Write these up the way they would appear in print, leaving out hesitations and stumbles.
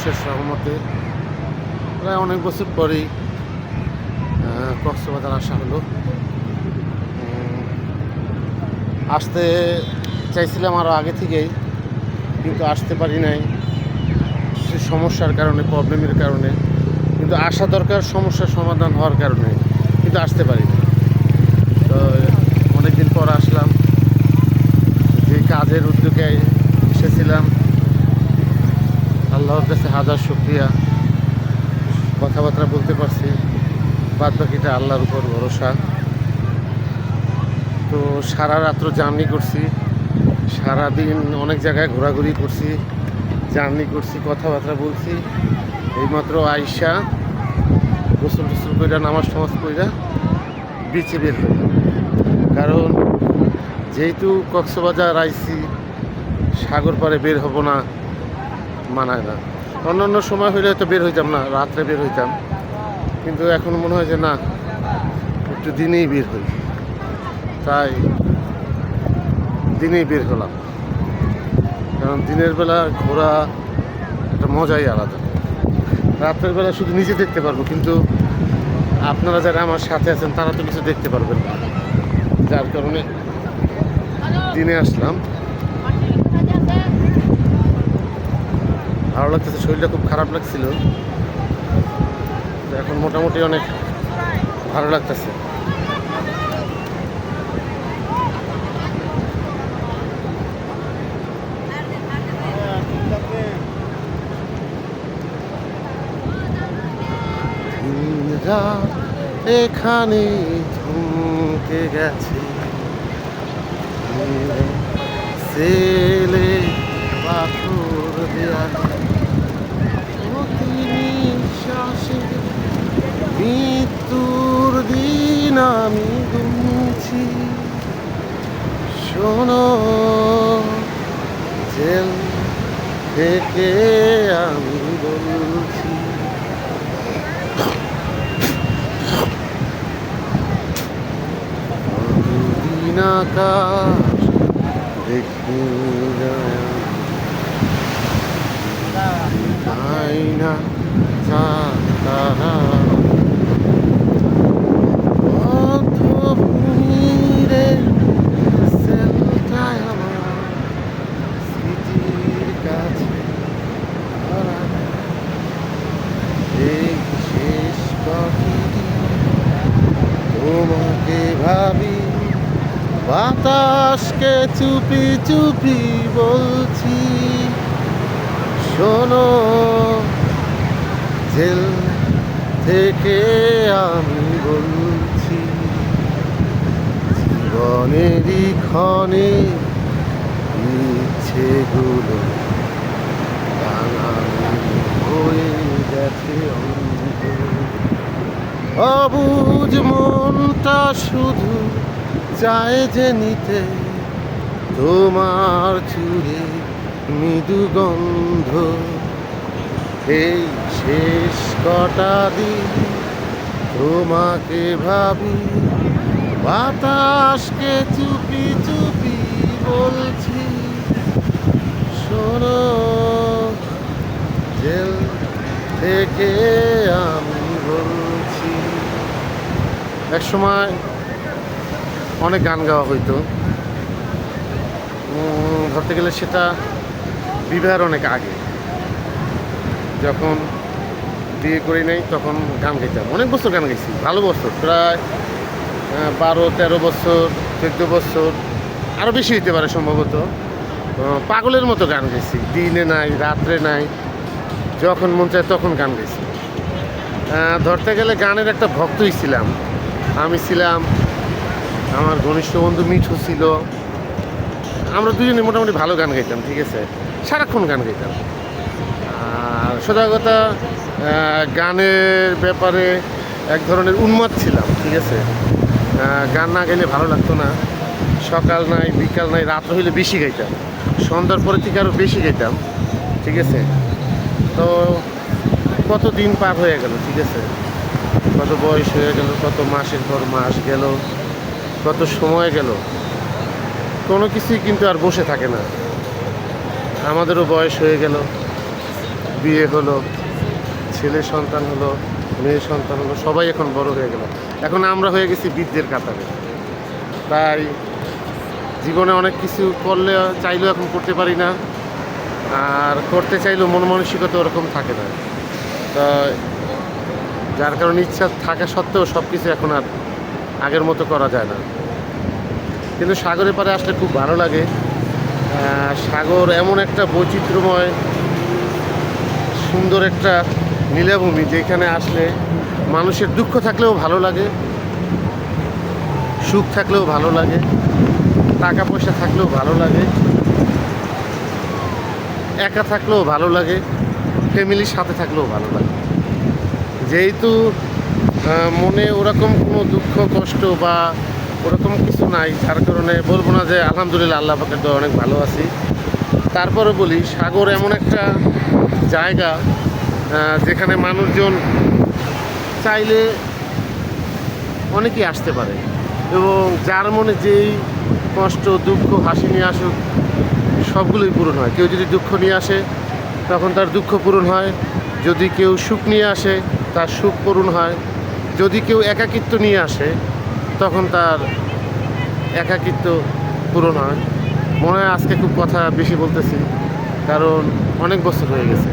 বিশ্বের সহমতে প্রায় অনেক বছর পরেই কক্সবাজার আসা হলো। আসতে চাইছিলাম আরও আগে থেকেই, কিন্তু আসতে পারি নাই কিছু সমস্যার কারণে, প্রবলেমের কারণে। কিন্তু আসা দরকার সমস্যার সমাধান হওয়ার কারণে, কিন্তু আসতে পারি না। তো অনেকদিন পর আসলাম, যে কাজের উদ্যোগে এসেছিলাম। আল্লাহর কাছে হাজার শুকরিয়া, কথাবার্তা বলতে পারছি, বাদ বাকিটা আল্লাহর উপর ভরসা। তো সারা রাত্র জার্নি করছি, সারাদিন অনেক জায়গায় ঘোরাঘুরি করছি, জার্নি করছি, কথাবার্তা বলছি। এইমাত্র আইসা গোসল টোসল কইরা নামাজ টামাজ কইরা বিচে বের হলাম। কারণ যেহেতু কক্সবাজার আইছি, সাগর পাড়ে বের হব না মানায় না। অন্যান্য সময় হইলে হয়তো বের হইতাম না, রাত্রে বের হইতাম, কিন্তু এখন মনে হয় যে না, একটু দিনেই বের হই। তাই দিনেই বের হলাম, কারণ দিনের বেলা ঘোরা একটা মজাই আলাদা। রাতের বেলা শুধু নিজে দেখতে পারবো, কিন্তু আপনারা যারা আমার সাথে আছেন তারা তো কিছু দেখতে পারবেন না। যার কারণে দিনে আসলাম। ভালো লাগতেছে, শরীরটা খুব খারাপ লাগছিল, এখন মোটামুটি অনেক ভালো লাগতেছে। এখানে থমকে গেছে ছেলে পাথর দেয়ালে, প্রতি নিঃশ্বাসে মৃত্যুর দিন আমি গুনছি। শোনো, জেল থেকে আমি বলছি, দিন আকাশ দেখি যায় না তারা, রে সেলটায় আমার স্মৃতির কাছে ধরা। এই শেষ কফি তোমাকে ভাবি, বাতাসকে চুপি চুপি বলছি। শোনো, জেল থেকে আমি বলছি, জীবনেরই ক্ষণে ইচ্ছেগুলো টানাটানি হয়ে গেছে অন্তর। অবুঝ মনটা শুধু চায় যে নিতে তোমার চুড়ে মৃদু গন্ধ। এই শেষ কটা দিন তোমাকে ভাবি, বাতাসকে চুপি চুপি বলছি। শোনো, জেল থেকে আমি বলছি। এক সময় অনেক গান গাওয়া হইতো, ধরতে গেলে সেটা বিবাহের অনেক আগে, যখন বিয়ে করি নাই তখন গান গাইতাম। অনেক বছর গান গাইছি, ভালো বছর, প্রায় 12-13 বছর, 14 বছর, আরও বেশি হইতে পারে সম্ভবত। পাগলের মতো গান গাইছি, দিনে নাই রাত্রে নাই, যখন মন চায় তখন গান গাইছি। ধরতে গেলে গানের একটা ভক্তই ছিলাম আমি। ছিলাম, আমার ঘনিষ্ঠ বন্ধু মিঠু ছিল, আমরা দুজনে মোটামুটি ভালো গান গাইতাম, ঠিক আছে, সারাক্ষণ গান গাইতাম। আর সোজা কথা, গানের ব্যাপারে এক ধরনের উন্মাদ ছিলাম, ঠিক আছে। গান না গাইলে ভালো লাগতো না। সকাল নাই, বিকাল নাই, রাত্র হইলে বেশি গাইতাম, সন্ধ্যার পরে থেকে আরও বেশি গাইতাম, ঠিক আছে। তো কত দিন পার হয়ে গেল, ঠিক আছে, কত বয়স হয়ে গেল, কত মাসের পর মাস গেল, কত সময় গেল, কোনো কিছুই কিন্তু আর বসে থাকে না। আমাদেরও বয়স হয়ে গেল, বিয়ে হলো, ছেলে সন্তান হলো, মেয়ে সন্তান হলো, সবাই এখন বড় হয়ে গেল। এখন আমরা হয়ে গেছি বৃদ্ধের কাতারে। তাই জীবনে অনেক কিছু করলে চাইলেও এখন করতে পারি না, আর করতে চাইলেও মন মানসিকতা ওরকম থাকে না। তা যার কারণে ইচ্ছা থাকা সত্ত্বেও সব কিছু এখন আর আগের মতো করা যায় না। কিন্তু সাগরের পাড়ে আসলে খুব ভালো লাগে। সাগর এমন একটা বৈচিত্র্যময় সুন্দর একটা নীলাভূমি, যেখানে আসলে মানুষের দুঃখ থাকলেও ভালো লাগে, সুখ থাকলেও ভালো লাগে, টাকা পয়সা থাকলেও ভালো লাগে, একা থাকলেও ভালো লাগে, ফ্যামিলির সাথে থাকলেও ভালো লাগে। যেহেতু মনে ওরকম কোনো দুঃখ কষ্ট বা ওরকম কিছু নাই, যার কারণে বলবো না যে আলহামদুলিল্লাহ আল্লাহ পাকের দয়ায় অনেক ভালো আছি। তারপরে বলি, সাগর এমন একটা জায়গা যেখানে মানুষজন চাইলে অনেকেই আসতে পারে, এবং যার মনে যেই কষ্ট দুঃখ হাসি নিয়ে আসুক সবগুলোই পূরণ হয়। কেউ যদি দুঃখ নিয়ে আসে তখন তার দুঃখ পূরণ হয়, যদি কেউ সুখ নিয়ে আসে তার সুখ পূরণ হয়, যদি কেউ একাকিত্ব নিয়ে আসে তখন তার একাকিত্ব পূরণ হয়। মনে হয় আজকে খুব কথা বেশি বলতেছি, কারণ অনেক বছর হয়ে গেছে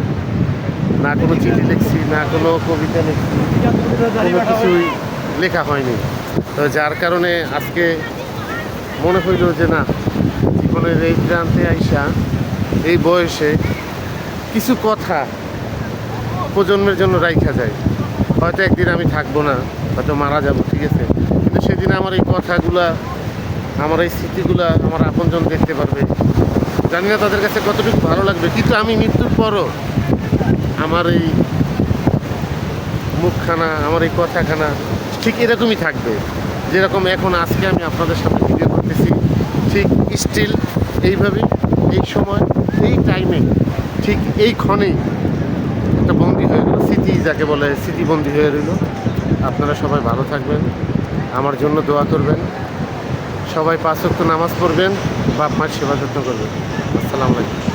না কোনো চিঠি লিখছি, না কোনো কবিতা লিখছি, কোনো কিছুই লেখা হয়নি। তো যার কারণে আজকে মনে হইল যে না, জীবনের এই প্রান্তে আইসা এই বয়সে কিছু কথা প্রজন্মের জন্য রাইখা যায়। হয়তো একদিন আমি থাকবো না, হয়তো মারা যাব, ঠিক আছে, কিন্তু সেদিন আমার এই কথাগুলা, আমার এই স্মৃতিগুলা আমার আপনজন দেখতে পারবে। জানি না তাদের কাছে কতটুকু ভালো লাগবে, কিন্তু আমি মৃত্যুর পরও আমার এই মুখখানা, আমার এই কথাখানা ঠিক এরকমই থাকবে, যেরকম এখন আজকে আমি আপনাদের সামনে ভিডিও করতেছি, ঠিক স্টিল এইভাবেই, এই সময়, এই টাইমে, ঠিক এই ক্ষণেই একটা বন্দি হয়ে গেল, স্মৃতি যাকে বলে স্মৃতিবন্দি হয়ে রইল। আপনারা সবাই ভালো থাকবেন, আমার জন্য দোয়া করবেন, সবাই 5 ওয়াক্ত নামাজ পড়বেন, বাপ মায়ের সেবা যত্ন করবেন। আসসালামু আলাইকুম।